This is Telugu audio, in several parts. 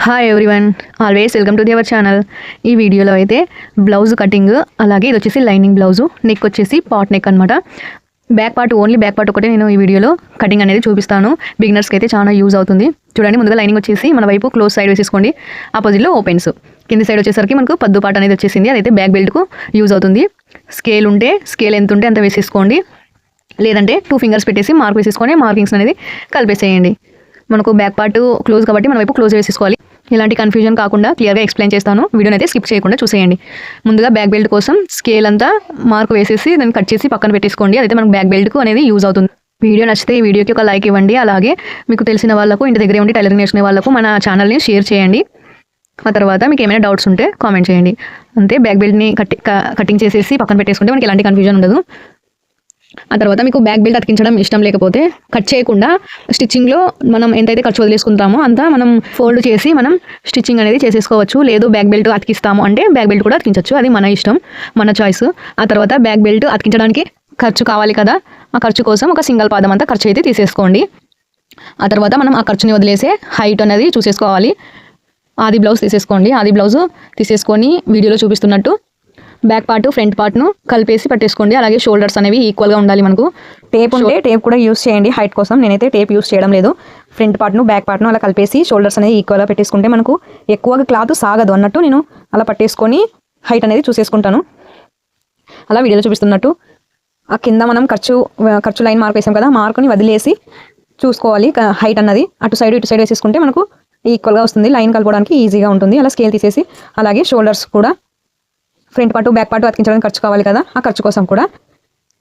Hi everyone, always welcome to our channel. ఈ వీడియోలో అయితే బ్లౌజ్ కటింగ్, అలాగే ఇది వచ్చేసి లైనింగ్ బ్లౌజు, నెక్ వచ్చేసి పాట్ నెక్ అనమాట. Back part, only back part ఒకటే నేను ఈ వీడియోలో కటింగ్ అనేది చూపిస్తాను. బిగినర్స్కి అయితే చాలా యూజ్ అవుతుంది. చూడండి, ముందుగా లైనింగ్ వచ్చేసి మన వైపు క్లోజ్ సైడ్ వేసేసుకోండి, ఆపోజిట్లో ఓపెన్స్. కింది సైడ్ వచ్చేసరికి మనకు పద్దు పార్ట్ అనేది వచ్చేసింది, అదైతే బ్యాక్ బెల్ట్కు యూజ్ అవుతుంది. స్కేల్ ఉంటే స్కేల్ ఎంత ఉంటే అంత వేసేసుకోండి, లేదంటే 2 ఫింగర్స్ పెట్టేసి మార్క్ వేసేసుకొని మార్కింగ్స్ అనేది కలిపేసేయండి. మనకు బ్యాక్ పార్ట్ క్లోజ్ కాబట్టి మన వైపు క్లోజ్ వేసేసుకోవాలి. ఇలాంటి కన్ఫ్యూజన్ కాకుండా క్లియర్గా ఎక్స్ప్లెయిన్ చేస్తాను, వీడియోని అయితే స్కిప్ చేయకుండా చూసేయండి. ముందుగా బ్యాక్ బెల్ట్ కోసం స్కేల్ అంతా మార్క్ వేసేసి దాన్ని కట్ చేసి పక్కన పెట్టేసుకోండి, అదైతే మనకు బ్యాక్ బెల్ట్కు అనేది యూజ్ అవుతుంది. వీడియో నచ్చితే ఈ వీడియోకి ఒక లైక్ ఇవ్వండి, అలాగే మీకు తెలిసిన వాళ్ళకు, ఇంటి దగ్గరే ఉండి టైలరింగ్ నేర్చుకునే వాళ్ళకు మన ఛానల్ని షేర్ చేయండి. ఆ తర్వాత మీకు ఏమైనా డౌట్స్ ఉంటే కామెంట్ చేయండి. అంతే, బ్యాక్ బెల్ట్ని కటింగ్ చేసేసి పక్కన పెట్టేసుకుంటే మనకి ఎలాంటి కన్ఫ్యూజన్ ఉండదు. ఆ తర్వాత మీకు బ్యాక్ బెల్ట్ అతికించడం ఇష్టం లేకపోతే కట్ చేయకుండా స్టిచ్చింగ్లో మనం ఎంతైతే ఖర్చు వదిలేసుకుంటామో అంతా మనం ఫోల్డ్ చేసి మనం స్టిచ్చింగ్ అనేది చేసేసుకోవచ్చు. లేదు బ్యాక్ బెల్ట్ అతికిస్తాము అంటే బ్యాక్ బెల్ట్ కూడా అతికించవచ్చు, అది మన ఇష్టం, మన చాయిస్. ఆ తర్వాత బ్యాక్ బెల్ట్ అతికించడానికి ఖర్చు కావాలి కదా, ఆ ఖర్చు కోసం ఒక సింగిల్ పాదం అంతా ఖర్చు అయితే తీసేసుకోండి. ఆ తర్వాత మనం ఆ ఖర్చుని వదిలేసే హైట్ అనేది చూసేసుకోవాలి. ఆది బ్లౌజ్ తీసేసుకోండి, ఆది బ్లౌజ్ తీసేసుకొని వీడియోలో చూపిస్తున్నట్టు బ్యాక్ పార్ట్ ఫ్రంట్ పార్ట్ను కలిపేసి పట్టేసుకోండి. అలాగే షోల్డర్స్ అనేవి ఈక్వల్గా ఉండాలి. మనకు టేప్ ఉంటే టేప్ కూడా యూస్ చేయండి హైట్ కోసం. నేనైతే టేప్ యూస్ చేయడం లేదు. ఫ్రంట్ పార్ట్ను బ్యాక్ పార్ట్ను అలా కలిపేసి షోల్డర్స్ అనేది ఈక్వల్గా పెట్టేసుకుంటే మనకు ఎక్కువగా క్లాత్ సాగదు అన్నట్టు నేను అలా పట్టేసుకొని హైట్ అనేది చూసేసుకుంటాను. అలా వీడియోలో చూపిస్తున్నట్టు ఆ కింద మనం ఖర్చు లైన్ మార్క్ వేసాం కదా, మార్కుని వదిలేసి చూసుకోవాలి హైట్ అన్నది. అటు సైడ్ ఇటు సైడ్ వేసేసుకుంటే మనకు ఈక్వల్గా వస్తుంది, లైన్ కలుపుకోవడానికి ఈజీగా ఉంటుంది. అలా స్కేల్ తీసేసి అలాగే షోల్డర్స్ కూడా ఫ్రంట్ పార్ట్ బ్యాక్ పార్ట్ అతికించడానికి ఖర్చు కావాలి కదా, ఆ ఖర్చు కోసం కూడా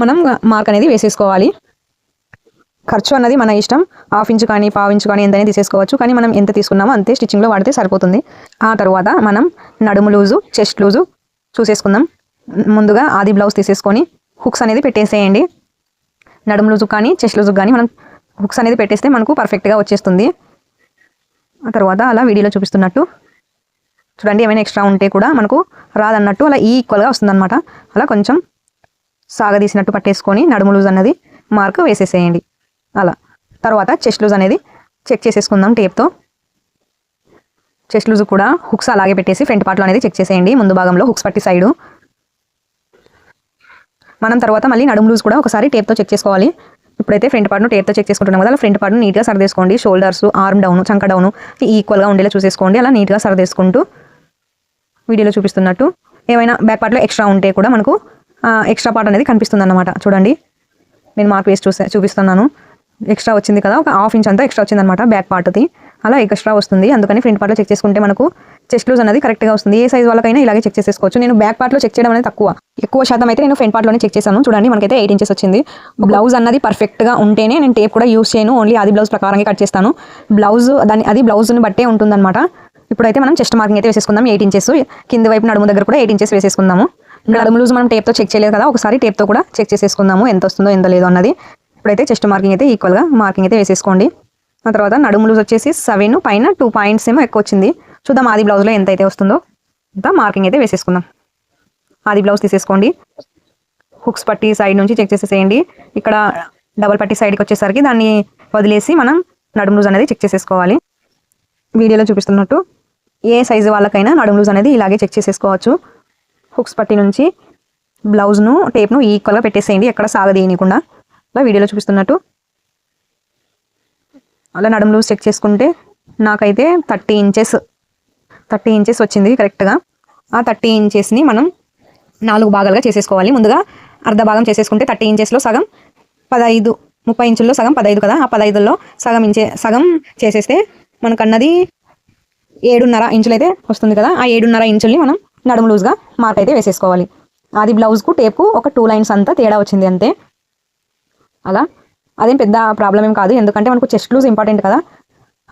మనం మార్క్ అనేది వేసేసుకోవాలి. ఖర్చు అన్నది మన ఇష్టం, 1/2 ఇంచు కానీ 1/4 ఇంచు కానీ ఎంతనే తీసేసుకోవచ్చు, కానీ మనం ఎంత తీసుకున్నామో అంతే స్టిచ్చింగ్లో వాడితే సరిపోతుంది. ఆ తర్వాత మనం నడుము లూజు, చెస్ట్ లూజు చూసేసుకుందాం. ముందుగా ఆది బ్లౌజ్ తీసేసుకొని హుక్స్ అనేది పెట్టేసేయండి. నడుము లూజు కానీ చెస్ట్ లూజు కానీ మనం హుక్స్ అనేది పెట్టేస్తే మనకు పర్ఫెక్ట్గా వచ్చేస్తుంది. ఆ తర్వాత అలా వీడియోలో చూపిస్తున్నట్టు చూడండి, ఏమైనా ఎక్స్ట్రా ఉంటే కూడా మనకు రాదన్నట్టు అలా ఈక్వల్గా వస్తుందన్నమాట. అలా కొంచెం సాగదీసినట్టు పట్టేసుకొని నడుము లూజ్ అన్నది మార్క్ వేసేసేయండి. అలా తర్వాత చెస్ట్ లూజ్ అనేది చెక్ చేసేసుకుందాం టేప్తో. చెస్ట్ లూజ్ కూడా హుక్స్ అలాగే పెట్టేసి ఫ్రంట్ పార్ట్లో అనేది చెక్ చేసేయండి. ముందు భాగంలో హుక్స్ పట్టి సైడు మనం తర్వాత మళ్ళీ నడుము లూజ్ కూడా ఒకసారి టేప్తో చెక్ చేసుకోవాలి. ఇప్పుడైతే ఫ్రంట్ పార్ట్ను టేప్తో చెక్ చేసుకుంటున్నాం కదా, అలా ఫ్రంట్ పార్ట్ను నీట్గా సరదేసుకోండి. షోల్డర్స్, ఆర్మ్ డౌన్, చంక డౌన్ ఈక్వల్గా ఉండేలా చూసేసుకోండి. అలా నీట్గా సరదేసుకుంటూ వీడియోలో చూపిస్తున్నట్టు ఏమైనా బ్యాక్ పార్ట్లో ఎక్స్ట్రా ఉంటే కూడా మనకు ఎక్స్ట్రా పార్ట్ అనేది కనిపిస్తుంది అన్నమాట. చూడండి, నేను మార్క్ వేసి చూపిస్తున్నాను. ఎక్స్ట్రా వచ్చింది కదా, ఒక 1/2 ఇంచ్ అంతా ఎక్స్ట్రా వచ్చిందనమాట బ్యాక్ పార్ట్ది. అలా ఎక్స్ట్రా వస్తుంది, అందుకని ఫ్రంట్ పార్ట్లో చెక్ చేసుకుంటే మనకు చెస్ట్ లూజ్ అనేది కరెక్ట్గా వస్తుంది. ఏ సైజ్ వాళ్ళకైనా ఇలాగే చెక్ చేసేసుకోవచ్చు. నేను బ్యాక్ పార్ట్లో చెక్ చేయడం అనేది ఎక్కువ శాతం అయితే నేను ఫ్రంట్ పార్ట్లోనే చెక్ చేశాను. చూడండి, మనకైతే 8 ఇంచెస్ వచ్చింది. బ్లౌజ్ అన్నది పర్ఫెక్ట్గా ఉంటేనే నేను టేప్ కూడా యూస్ చేయను, ఓన్లీ ఆది బ్లౌజ్ ప్రకారంగా కట్ చేస్తాను. బ్లౌజ్ అది బ్లౌజ్ని బట్టే ఉంటుందన్నమాట. ఇప్పుడైతే మనం చెస్ట్ మార్కింగ్ అయితే వేసేసుకుందాం. 8 ఇంచెస్ కింది వైపు నడుము దగ్గర కూడా 8 ఇంచెస్ వేసేసుకుందాము. నడుము లూజ్ మనం టేప్తో చెక్ చేయలేదు కదా, ఒకసారి టేప్తో కూడా చెక్ చేసేసుకుందాము ఎంత వస్తుందో ఎంత లేదో అన్నది. ఇప్పుడైతే చెస్ట్ మార్కింగ్ అయితే ఈక్వల్గా మార్కింగ్ అయితే వేసేసుకోండి. ఆ తర్వాత నడుము లూజ్ వచ్చేసి 7, పైన 2 పాయింట్స్ ఏమో ఎక్కువ వచ్చింది. చూద్దాం ఆది బ్లౌజ్లో ఎంత అయితే వస్తుందో అంత మార్కింగ్ అయితే వేసేసుకుందాం. ఆది బ్లౌజ్ తీసేసుకోండి, హుక్స్ పట్టి సైడ్ నుంచి చెక్ చేసేసేయండి. ఇక్కడ డబల్ పట్టి సైడ్కి వచ్చేసరికి దాన్ని వదిలేసి మనం నడుము లూజ్ అనేది చెక్ చేసేసుకోవాలి. వీడియోలో చూపిస్తున్నట్టు ఏ సైజు వాళ్ళకైనా నడుము లూజ్ అనేది ఇలాగే చెక్ చేసేసుకోవచ్చు. హుక్స్ పట్టి నుంచి బ్లౌజ్ను టేప్ను ఈక్వల్గా పెట్టేసేయండి, ఎక్కడ సాగదీయకుండా. అలా వీడియోలో చూపిస్తున్నట్టు అలా నడుము లూజ్ చెక్ చేసుకుంటే నాకైతే 30 ఇంచెస్ వచ్చింది కరెక్ట్గా. ఆ 30 ఇంచెస్ని మనం 4 భాగాలుగా చేసేసుకోవాలి. ముందుగా అర్ధ భాగం చేసేసుకుంటే 30 ఇంచెస్లో సగం 15, 30 ఇంచుల్లో సగం 15 కదా, ఆ 15లో సగం చేసేస్తే మనకన్నది 7.5 ఇంచులు అయితే వస్తుంది కదా. ఆ 7.5 ఇంచుల్ని మనం నడుము లూజ్గా మార్క్ అయితే వేసేసుకోవాలి. అది బ్లౌజ్కు టేపు ఒక 2 లైన్స్ అంతా తేడా వచ్చింది అంతే. అలా అదేం పెద్ద ప్రాబ్లం ఏం కాదు, ఎందుకంటే మనకు చెస్ట్ లూజ్ ఇంపార్టెంట్ కదా.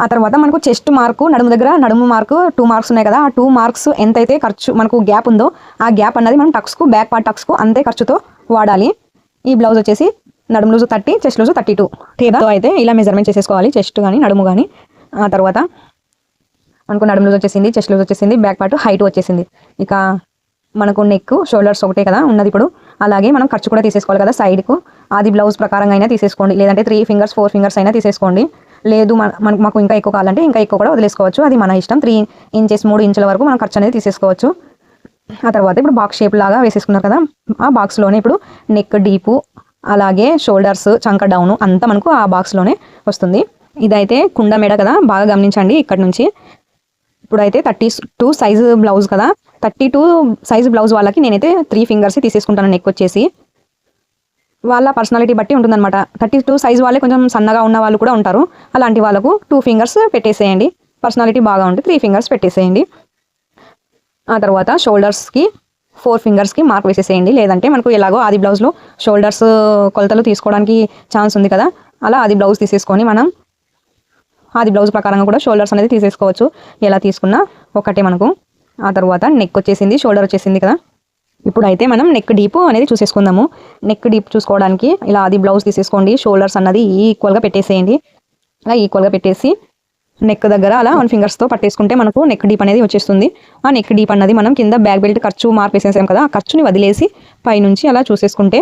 ఆ తర్వాత మనకు చెస్ట్ మార్కు, నడుము దగ్గర నడుము మార్కు 2 మార్క్స్ ఉన్నాయి కదా, ఆ 2 మార్క్స్ ఎంతైతే ఖర్చు మనకు గ్యాప్ ఉందో ఆ గ్యాప్ అన్నది మనం టక్స్కు, బ్యాక్ పార్ట్ టక్స్కు అంతే ఖర్చుతో వాడాలి. ఈ బ్లౌజ్ వచ్చేసి నడుము లూజు 30, చెస్ట్ లూజు 32 టేప్తో అయితే ఇలా మెజర్మెంట్ చేసేసుకోవాలి, చెస్ట్ కానీ నడుము కానీ. ఆ తర్వాత మనకు నడుము లూజ్ వచ్చేసింది, చెస్ట్ లూజ్ వచ్చేసింది, బ్యాక్ పార్ట్ హైట్ వచ్చేసింది. ఇక మనకు నెక్, షోల్డర్స్ ఒకటే కదా ఉన్నది ఇప్పుడు. అలాగే మనం ఖర్చు కూడా తీసేసుకోవాలి కదా సైడ్కు. ఆది బ్లౌజ్ ప్రకారంగా అయినా తీసేసుకోండి, లేదంటే 3 ఫింగర్స్ 4 ఫింగర్స్ అయినా తీసేసుకోండి. లేదు మాకు ఇంకా ఎక్కువ కావాలంటే ఇంకా ఎక్కువ కూడా వదిలేసుకోవచ్చు, అది మన ఇష్టం. 3 ఇంచెస్ 3 ఇంచుల వరకు మనం ఖర్చు అనేది తీసేసుకోవచ్చు. ఆ తర్వాత ఇప్పుడు బాక్స్ షేప్ లాగా వేసేసుకున్నారు కదా, ఆ బాక్స్లోనే ఇప్పుడు నెక్ డీపు అలాగే షోల్డర్స్ చంక డౌన్ అంతా మనకు ఆ బాక్స్లోనే వస్తుంది. ఇదైతే కుండ మెడ కదా, బాగా గమనించండి. ఇక్కడ నుంచి ఇప్పుడైతే 32 సైజు బ్లౌజ్ కదా, 32 సైజు బ్లౌజ్ వాళ్ళకి నేనైతే 3 ఫింగర్స్ తీసేసుకుంటాను. నెక్ వచ్చేసి వాళ్ళ పర్సనాలిటీ బట్టి ఉంటుందన్నమాట. 32 సైజు వాళ్ళే కొంచెం సన్నగా ఉన్న వాళ్ళు కూడా ఉంటారు. అలాంటి వాళ్ళకు 2 ఫింగర్స్ పెట్టేసేయండి. పర్సనాలిటీ బాగా ఉంటే 3 ఫింగర్స్ పెట్టేసేయండి. ఆ తర్వాత షోల్డర్స్కి 4 ఫింగర్స్కి మార్క్ వేసేసేయండి. లేదంటే మనకు ఎలాగో ఆది బ్లౌజ్లో షోల్డర్స్ కొలతలు తీసుకోవడానికి ఛాన్స్ ఉంది కదా, అలా ఆది బ్లౌజ్ తీసేసుకొని మనం ఆది బ్లౌజ్ ప్రకారంగా కూడా షోల్డర్స్ అనేది తీసేసుకోవచ్చు. ఎలా తీసుకున్నా ఒకటే మనకు. ఆ తర్వాత నెక్ వచ్చేసింది, షోల్డర్ వచ్చేసింది కదా. ఇప్పుడైతే మనం నెక్ డీప్ అనేది చూసేసుకుందాము. నెక్ డీప్ చూసుకోవడానికి ఇలా ఆది బ్లౌజ్ తీసేసుకోండి. షోల్డర్స్ అన్నది ఈక్వల్గా పెట్టేసేయండి. అలా ఈక్వల్గా పెట్టేసి నెక్ దగ్గర అలా 1 ఫింగర్స్తో పట్టేసుకుంటే మనకు నెక్ డీప్ అనేది వచ్చేస్తుంది. ఆ నెక్ డీప్ అన్నది మనం కింద బ్యాక్ బెల్ట్ ఖర్చు మార్క్ వేసేసాం కదా, ఆ ఖర్చుని వదిలేసి పైనుంచి అలా చూసేసుకుంటే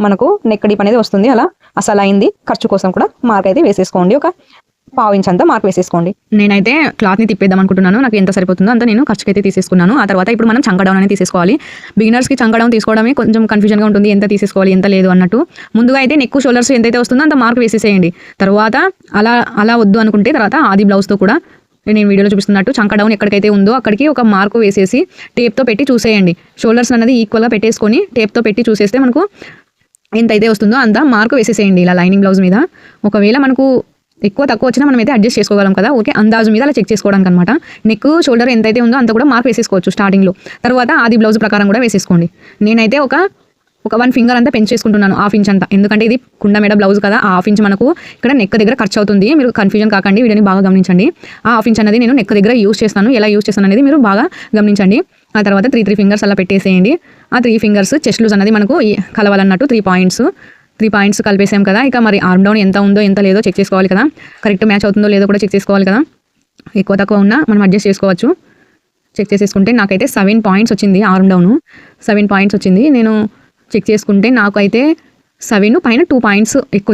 మనకు నెక్ డీప్ అనేది వస్తుంది. అలా అసలు అయింది ఖర్చు కోసం కూడా మార్క్ అయితే వేసేసుకోండి. ఒక 1/2 ఇంచ్ అంతా మార్క్ వేసేసుకోండి. నేనైతే క్లాత్ని తిప్పేద్దాం అనుకుంటున్నాను. నాకు ఎంత సరిపోతుందో అంత నేను ఖర్చుకైతే తీసేసుకున్నాను. ఆ తర్వాత ఇప్పుడు మనం చంక డౌన్ అనేది తీసేసుకోవాలి. బిగినర్స్కి చంక డౌన్ తీసుకోవడమే కొంచెం కన్ఫ్యూజన్గా ఉంటుంది, ఎంత తీసేసుకోవాలి ఎంత లేదు అన్నట్టు. ముందుగా అయితే నెక్ షోల్డర్స్ ఎంతైతే వస్తుందో అంత మార్క్ వేసేసేయండి. తర్వాత అలా వద్దు అనుకుంటే తర్వాత ఆది బ్లౌజ్తో కూడా నేను వీడియోలో చూపిస్తున్నట్టు చంక డౌన్ ఎక్కడికైతే ఉందో అక్కడికి ఒక మార్కు వేసేసి టేప్తో పెట్టి చూసేయండి. షోల్డర్స్ అనేది ఈక్వల్గా పెట్టేసుకొని టేప్తో పెట్టి చూసేస్తే మనకు ఎంతైతే వస్తుందో అంత మార్కు వేసేసేయండి ఇలా లైనింగ్ బ్లౌజ్ మీద. ఒకవేళ మనకు ఎక్కువ తక్కువ వచ్చినా మనం అయితే అడ్జస్ట్ చేసుకోగలం కదా, ఓకే అందాజు మీద అలా చెక్ చేసుకోవడానికి అనమాట. నెక్ షోల్డర్ ఎంతైతే ఉందో అంత కూడా మార్క్ వేసేసుకోవచ్చు స్టార్టింగ్లో. తర్వాత ఆది బ్లౌజ్ ప్రకారం కూడా వేసేసుకోండి. నేనైతే ఒక 1 ఫింగర్ అంతా పెంచేసుకుంటున్నాను, 1/2 ఇంచ్ అంతా. ఎందుకంటే ఇది కుండ మెడ బ్లౌజ్ కదా, ఆ 1/2 ఇంచ్ మనకు ఇక్కడ నెక్ దగ్గర ఖర్చు అవుతుంది. మీరు కన్ఫ్యూజన్ కాకండి, వీడియోని బాగా గమనించండి. ఆ 1/2 ఇంచ్ అనేది నేను నెక్ దగ్గర యూస్ చేస్తాను. ఎలా యూస్ చేస్తాను అనేది మీరు బాగా గమనించండి. ఆ తర్వాత 3 ఫింగర్స్ అలా పెట్టేసేయండి. ఆ 3 ఫింగర్స్ చెస్ట్ లూజ్ అనేది మనకు కలవాలన్నట్టు 3 పాయింట్స్ కలిపేసాం కదా. ఇక మరి ఆర్మ్ డౌన్ ఎంత ఉందో ఎంత లేదో చెక్ చేసుకోవాలి కదా, కరెక్ట్ మ్యాచ్ అవుతుందో లేదో కూడా చెక్ చేసుకోవాలి కదా. ఎక్కువ తక్కువ ఉన్నా మనం అడ్జస్ట్ చేసుకోవచ్చు. చెక్ చేసేసుకుంటే నాకైతే 7 పాయింట్స్ వచ్చింది. ఆర్మ్ డౌన్ 7 పాయింట్స్ వచ్చింది. నేను చెక్ చేసుకుంటే నాకు అయితే 7 పైన 2 పాయింట్స్ ఎక్కువ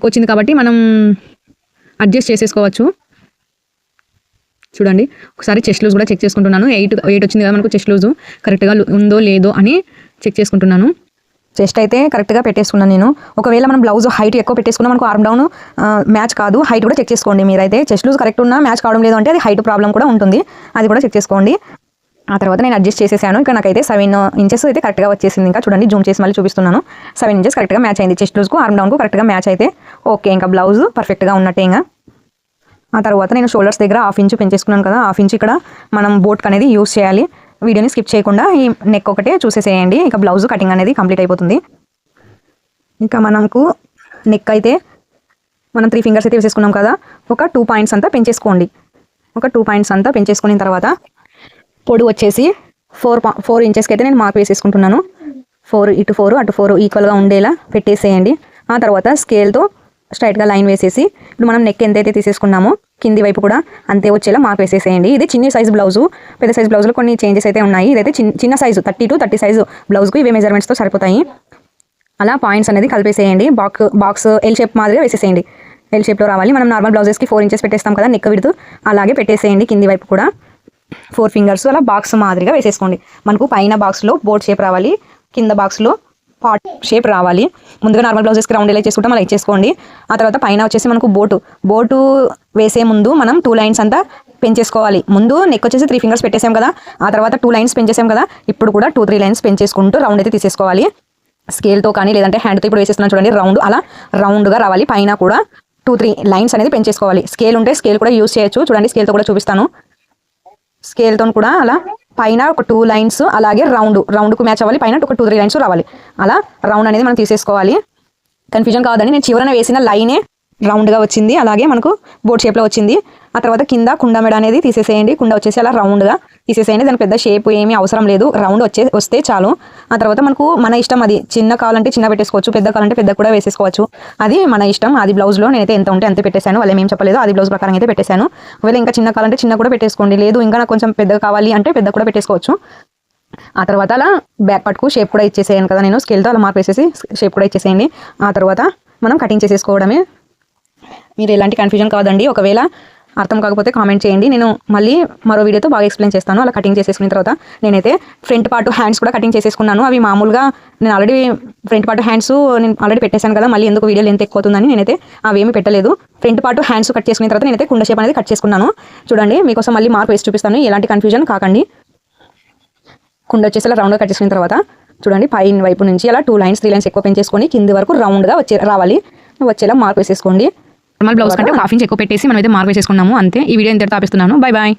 వచ్చింది కాబట్టి మనం అడ్జస్ట్ చేసేసుకోవచ్చు. చూడండి ఒకసారి చెస్ట్ లూజ్ కూడా చెక్ చేసుకుంటున్నాను. 8 వచ్చింది కదా మనకు చెస్ట్ లూజు, కరెక్ట్గా ఉందో లేదో అని చెక్ చేసుకుంటున్నాను. చెస్ట్ అయితే కరెక్ట్గా పెట్టేసుకున్నాను నేను. ఒకవేళ మనం బ్లౌజ్ హైట్ ఎక్కువ పెట్టేసుకున్నా మనకు ఆర్మ్ డౌన్ మ్యాచ్ కాదు, హైట్ కూడా చెక్ చేసుకోండి. మీరైతే చెస్ట్ లూజ్ కరెక్ట్ ఉన్నా మ్యాచ్ కావడం లేదు అంటే అది హైట్ ప్రాబ్లం కూడా ఉంటుంది, అది కూడా చెక్ చేసుకోండి. ఆ తర్వాత నేను అడ్జస్ట్ చేసేసాను. ఇక్కడ నాకైతే 7 ఇంచెస్ అయితే కరెక్ట్గా వచ్చేసింది. ఇంకా చూడండి జూమ్ చేసి మళ్ళీ చూపిస్తున్నాను. 7 ఇంచెస్ కరెక్ట్గా మ్యాచ్ అయింది. చెస్ట్ లూజ్కు ఆర్మ్ డౌన్కు కరెక్ట్గా మ్యాచ్ అయితే ఓకే, ఇంకా బ్లౌజ్ పర్ఫెక్ట్గా ఉన్నట్టే. ఇంకా ఆ తర్వాత నేను షోల్డర్స్ దగ్గర 1/2 ఇంచ్ పెంచేసుకున్నాను కదా, 1/2 ఇంచ్ ఇక్కడ మనం బోట్కి అనేది యూస్ చేయాలి. వీడియోని స్కిప్ చేయకుండా ఈ నెక్ ఒకటే చూసేసేయండి. ఇక బ్లౌజ్ కటింగ్ అనేది కంప్లీట్ అయిపోతుంది. ఇంకా మనకు నెక్ అయితే మనం 3 ఫింగర్స్ అయితే వేసేసుకున్నాం కదా, ఒక 2 పాయింట్స్ అంతా పెంచేసుకోండి. ఒక 2 పాయింట్స్ అంతా పెంచేసుకున్న తర్వాత పొడి వచ్చేసి 4 ఇంచెస్కి అయితే నేను మార్క్ వేసేసుకుంటున్నాను. 4 ఇటు 4 అటు 4 ఈక్వల్గా ఉండేలా పెట్టేసేయండి. ఆ తర్వాత స్కేల్తో స్ట్రైట్గా లైన్ వేసేసి ఇప్పుడు మనం నెక్ ఎంతైతే తీసేసుకున్నామో కింది వైపు కూడా అంతే వచ్చేలా మార్క్ వేసేసేయండి. ఇది చిన్న సైజు బ్లౌజు, పెద్ద సైజు బ్లౌజ్లో కొన్ని చేంజెస్ అయితే ఉన్నాయి. ఇదైతే చిన్న సైజు 30 to 30 సైజు బ్లౌజ్కు ఇవే మెజర్మెంట్స్తో సరిపోతాయి. అలా పాయింట్స్ అనేది కలిపేసేయండి. బాక్స్ ఎల్ షేప్ మాదిరిగా వేసేసేయండి. ఎల్ షేప్లో రావాలి. మనం నార్మల్ బ్లౌజెస్కి 4 ఇంచెస్ పెట్టేస్తాం కదా నెక్ విడుతు, అలాగే పెట్టేసేయండి. కింది వైపు కూడా 4 ఫింగర్స్ అలా బాక్స్ మాదిరిగా వేసేసుకోండి. మనకు పైన బాక్స్లో బోట్ షేప్ రావాలి, కింద బాక్స్లో పాట్ షేప్ రావాలి. ముందుగా నార్మల్ బ్లౌజెస్కి రౌండ్ ఎలా చేసుకుంటాం అలా ఇచ్చేసుకోండి. ఆ తర్వాత పైన వచ్చేసి మనకు బోటు వేసే ముందు మనం 2 లైన్స్ అంతా పెంచేసుకోవాలి. ముందు నెక్ వచ్చేసి 3 ఫింగర్స్ పెట్టేసాం కదా, ఆ తర్వాత 2 లైన్స్ పెంచేసాం కదా, ఇప్పుడు కూడా 2-3 లైన్స్ పెంచేసుకుంటూ రౌండ్ అయితే తీసేసుకోవాలి. స్కేల్తో కానీ లేదంటే హ్యాండ్తో ఇప్పుడు వేసేస్తున్నాను చూడండి, రౌండ్ అలా రౌండ్గా రావాలి. పైన కూడా 2-3 లైన్స్ అనేది పెంచేసుకోవాలి. స్కేల్ ఉంటే స్కేల్ కూడా యూస్ చేయొచ్చు. చూడండి స్కేల్తో కూడా చూపిస్తాను. స్కేల్తో కూడా అలా పైన ఒక 2 లైన్స్ అలాగే రౌండ్కు మ్యాచ్ అవ్వాలి. పైన ఒక 2-3 లైన్స్ రావాలి. అలా రౌండ్ అనేది మనం తీసేసుకోవాలి. కన్ఫ్యూజన్ కావద్దని నేను చివరన వేసిన లైనే రౌండ్గా వచ్చింది, అలాగే మనకు బోట్ షేప్లో వచ్చింది. ఆ తర్వాత కింద కుండ మెడ అనేది తీసేసేయండి. కుండ వచ్చేసి అలా రౌండ్గా తీసేసేయండి. దానికి పెద్ద షేప్ ఏమీ అవసరం లేదు, రౌండ్ వస్తే చాలు. ఆ తర్వాత మనకు మన ఇష్టం, అది చిన్న కావాలంటే చిన్న పెట్టేసుకోవచ్చు, పెద్ద కావాలంటే పెద్ద కూడా వేసేసుకోవచ్చు, అది మన ఇష్టం. అది బ్లౌజ్లో నేనైతే ఎంత ఉంటే అంతే పెట్టేశాను, వాళ్ళు ఏం చెప్పలేదు, అది బ్లౌజ్ ప్రకారం అయితే పెట్టేశాను. ఒకవేళ ఇంకా చిన్న కావాలంటే చిన్న కూడా పెట్టేసుకోండి, లేదు ఇంకా నాకు కొంచెం పెద్దగా కావాలి అంటే పెద్ద కూడా పెట్టేసుకోవచ్చు. ఆ తర్వాత అలా బ్యాక్ పార్ట్కు షేప్ కూడా ఇచ్చేసేయండి కదా, నేను స్కేల్తో అలా మార్క్ వేసేసి షేప్ కూడా ఇచ్చేసేయండి. ఆ తర్వాత మనం కటింగ్ చేసేసుకోవడమే. మీరు ఎలాంటి కన్ఫ్యూజన్ కాదండి. ఒకవేళ అర్థం కాకపోతే కామెంట్ చేయండి, నేను మళ్ళీ మరో వీడియోతో బాగా ఎక్స్ప్లెయిన్ చేస్తాను. అలా కటింగ్ చేసేసుకున్న తర్వాత నేనైతే ఫ్రంట్ పార్ట్ హ్యాండ్స్ కూడా కటింగ్ చేసేసుకున్నాను. అవి మామూలుగా నేను ఆల్రెడీ ఫ్రంట్ పార్ట్ హ్యాండ్స్ నేను ఆల్రెడీ పెట్టేశాను కదా, మళ్ళీ ఎందుకు వీడియో లెంత్ ఎక్కువ అవుతుందని నేనైతే అవేమీ పెట్టలేదు. ఫ్రంట్ పార్ట్ హ్యాండ్స్ కట్ చేసుకున్న తర్వాత నేనైతే కుండ షేప్ అనేది కట్ చేసుకున్నాను. చూడండి, మీకోసం మళ్ళీ మార్క్ వేసి చూపిస్తాను, ఎలాంటి కన్ఫ్యూజన్ కాకండి. కుండ వచ్చేసి అలా రౌండ్గా కట్ చేసుకున్న తర్వాత చూడండి, పైన వైపు నుంచి అలా 2 లైన్స్ 3 లైన్స్ ఎక్కువ పెంచేసుకొని కింది వరకు రౌండ్గా వచ్చేలా మార్క్ వేసేసుకోండి. నార్మల్ బ్లౌజ్ కంటే 1/2 ఇంచ్ ఎక్కువ పెట్టేసి మనం అయితే మార్క్ వేసేసుకున్నాము. అంతే, ఈ వీడియో ఇంతటితో ఆపేస్తున్నాను. Bye bye.